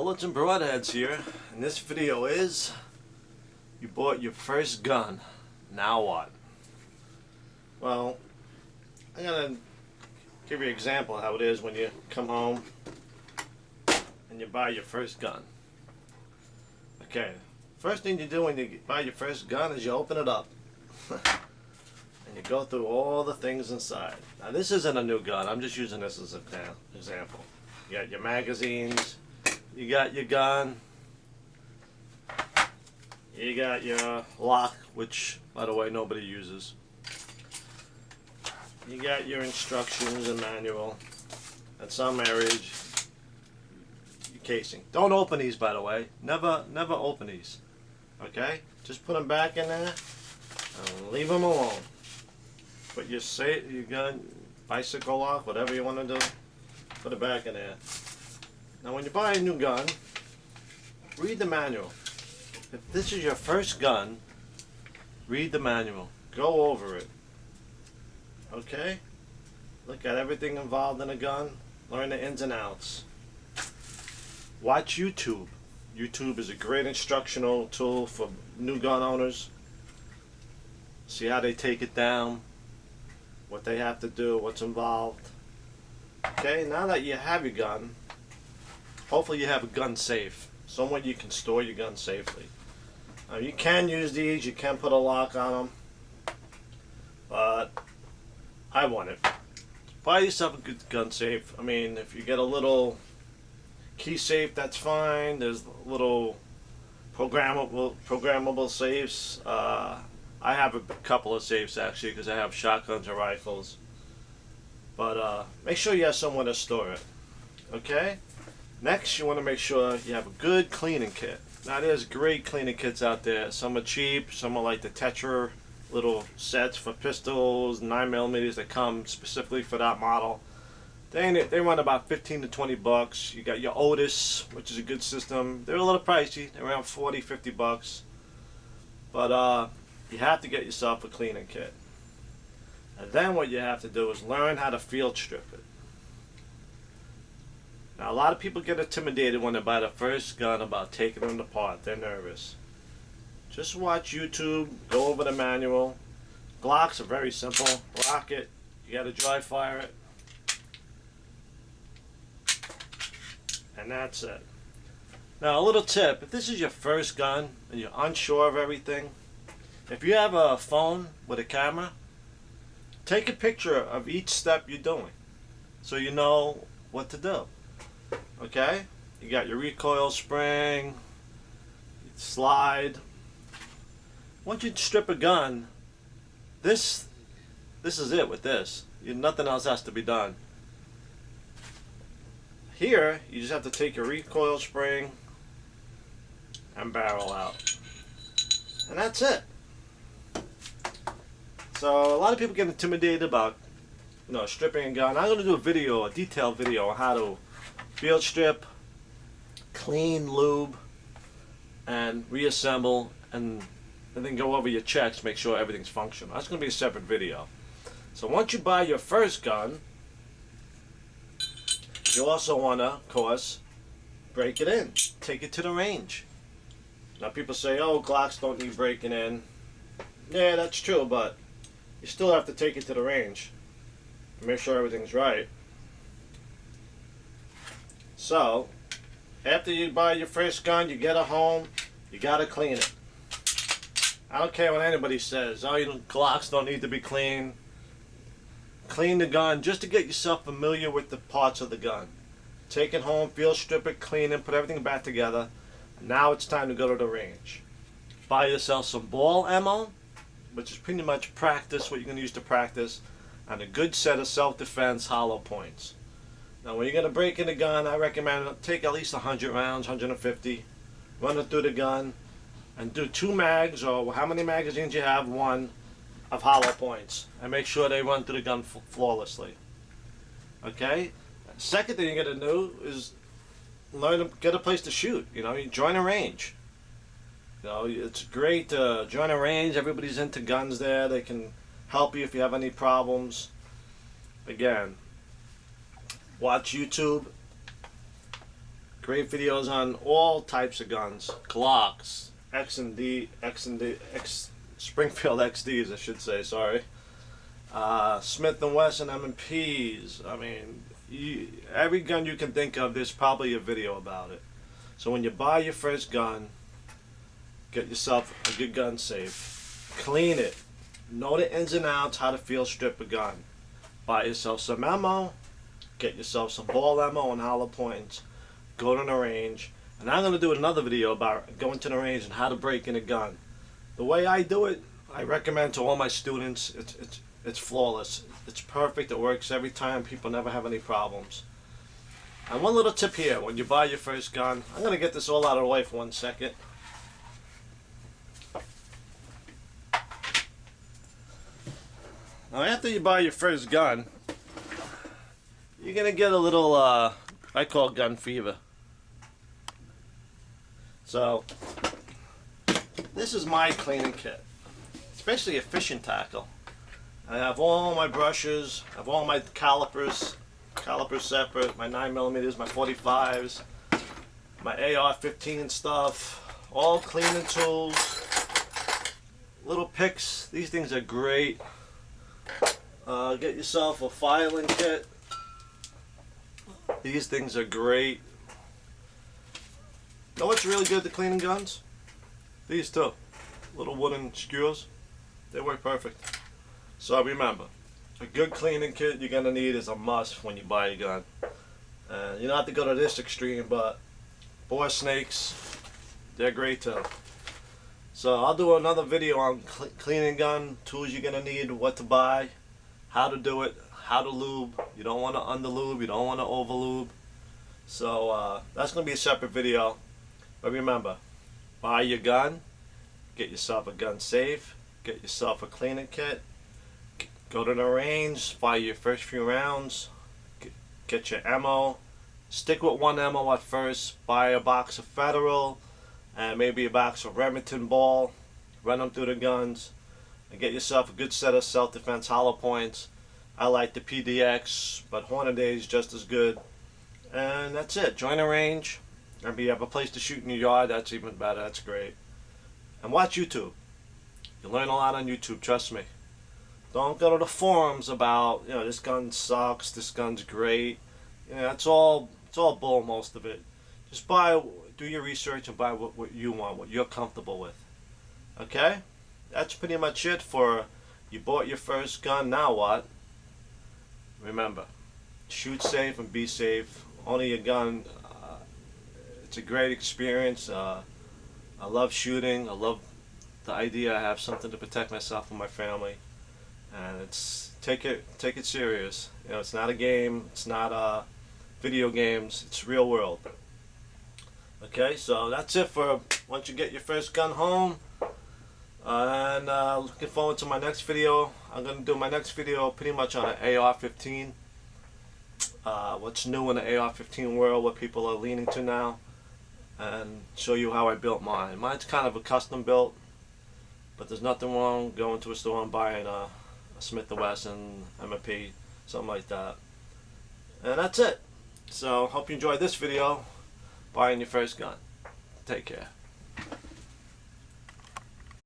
Bullets and Broadheads here, and this video is you bought your first gun. Now what? Well, I'm gonna give you an example of how it is when you come home and you buy your first gun. Okay, first thing you do when you buy your first gun is you open it up and you go through all the things inside. Now this isn't a new gun, I'm just using this as an example. You got your magazines, you got your gun, you got your lock, which by the way nobody uses. You got your instructions and manual, and some areas your casing. Don't open these, by the way. Never open these. Okay? Just put them back in there and leave them alone. Put your gun, bicycle lock, whatever you want to do, put it back in there. Now when you buy a new gun, read the manual. If this is your first gun, read the manual. Go over it. Okay? Look at everything involved in a gun. Learn the ins and outs. Watch YouTube. YouTube is a great instructional tool for new gun owners. See how they take it down, what they have to do, what's involved. Okay, now that you have your gun, hopefully you have a gun safe, somewhere you can store your gun safely. Now you can use these, you can put a lock on them, but I want it. Buy yourself a good gun safe. I mean, if you get a little key safe, that's fine. There's little programmable safes. I have a couple of safes actually because I have shotguns and rifles. But make sure you have somewhere to store it. Okay? Next, you want to make sure you have a good cleaning kit. Now, there's great cleaning kits out there. Some are cheap. Some are like the Tetra little sets for pistols, 9mm that come specifically for that model. They run about 15 to 20 bucks. You got your Otis, which is a good system. They're a little pricey. They're around 40, 50 bucks. But you have to get yourself a cleaning kit. And then what you have to do is learn how to field strip it. Now a lot of people get intimidated when they buy the first gun about taking them apart. They're nervous. Just watch YouTube, go over the manual. Glocks are very simple. Lock it, you gotta dry fire it. And that's it. Now a little tip, if this is your first gun and you're unsure of everything, if you have a phone with a camera, take a picture of each step you're doing so you know what to do. Okay? You got your recoil spring, slide. Once you strip a gun, this is it with this. Nothing else has to be done. Here, you just have to take your recoil spring and barrel out. And that's it. So a lot of people get intimidated about stripping a gun. I'm going to do a detailed video on how to field strip, clean, lube, and reassemble, and then go over your checks, make sure everything's functional. That's going to be a separate video. So once you buy your first gun, you also want to, of course, break it in. Take it to the range. Now people say, oh, Glocks don't need breaking in. Yeah, that's true, but you still have to take it to the range and make sure everything's right. So, after you buy your first gun, you get it home, you gotta clean it. I don't care what anybody says. Oh, Glocks don't need to be cleaned. Clean the gun just to get yourself familiar with the parts of the gun. Take it home, field strip it, clean it, put everything back together. And now it's time to go to the range. Buy yourself some ball ammo, which is pretty much practice, what you're going to use to practice, and a good set of self-defense hollow points. Now when you're going to break in the gun, I recommend take at least 100 rounds, 150, run it through the gun, and do 2 mags, or how many magazines you have, 1 of hollow points, and make sure they run through the gun flawlessly. Okay? Second thing you're going to do is learn to get a place to shoot. You join a range. It's great to join a range. Everybody's into guns there. They can help you if you have any problems. Again, watch YouTube. Great videos on all types of guns. Glocks, Springfield XDs, I should say, sorry. Smith & Wesson M&Ps. I mean, every gun you can think of, there's probably a video about it. So when you buy your first gun, get yourself a good gun safe. Clean it. Know the ins and outs, how to field strip a gun. Buy yourself some ammo. Get yourself some ball ammo and hollow points. Go to the range. And I'm going to do another video about going to the range and how to break in a gun. The way I do it, I recommend to all my students. It's flawless. It's perfect. It works every time. People never have any problems. And one little tip here, when you buy your first gun, I'm going to get this all out of the way for 1 second. Now after you buy your first gun, you're going to get a little, I call gun fever. So, this is my cleaning kit. It's basically a fishing tackle. I have all my brushes, I have all my calipers separate, my 9mm, my 45s, my AR-15 stuff, all cleaning tools, little picks. These things are great. Get yourself a filing kit. These things are great. Know what's really good to cleaning guns? These two. Little wooden skewers. They work perfect. So remember, a good cleaning kit you're going to need is a must when you buy a gun. You don't have to go to this extreme, but bore snakes, they're great too. So I'll do another video on cleaning gun, tools you're going to need, what to buy, how to do it, how to lube. You don't want to under lube, you don't want to over lube. So that's going to be a separate video. But remember, buy your gun, get yourself a gun safe, get yourself a cleaning kit, go to the range, fire your first few rounds, get your ammo, stick with one ammo at first, buy a box of Federal, and maybe a box of Remington ball, run them through the guns, and get yourself a good set of self-defense hollow points. I like the PDX, but Hornady is just as good. And that's it. Join a range. If you have a place to shoot in your yard, that's even better. That's great. And watch YouTube. You learn a lot on YouTube, trust me. Don't go to the forums about, this gun sucks, this gun's great. It's all bull, most of it. Just do your research and buy what you want, what you're comfortable with. Okay? That's pretty much it for you bought your first gun, now what? Remember, shoot safe and be safe. Only a gun. It's a great experience. I love shooting. I love the idea I have something to protect myself and my family. And take it serious. It's not a game. It's not video games. It's real world. Okay, so that's it for once you get your first gun home. And looking forward to my next video. I'm going to do my next video pretty much on an AR-15. What's new in the AR-15 world, what people are leaning to now. And show you how I built mine. Mine's kind of a custom built. But there's nothing wrong going to a store and buying a Smith & Wesson, M&P, something like that. And that's it. So hope you enjoyed this video. Buying your first gun. Take care.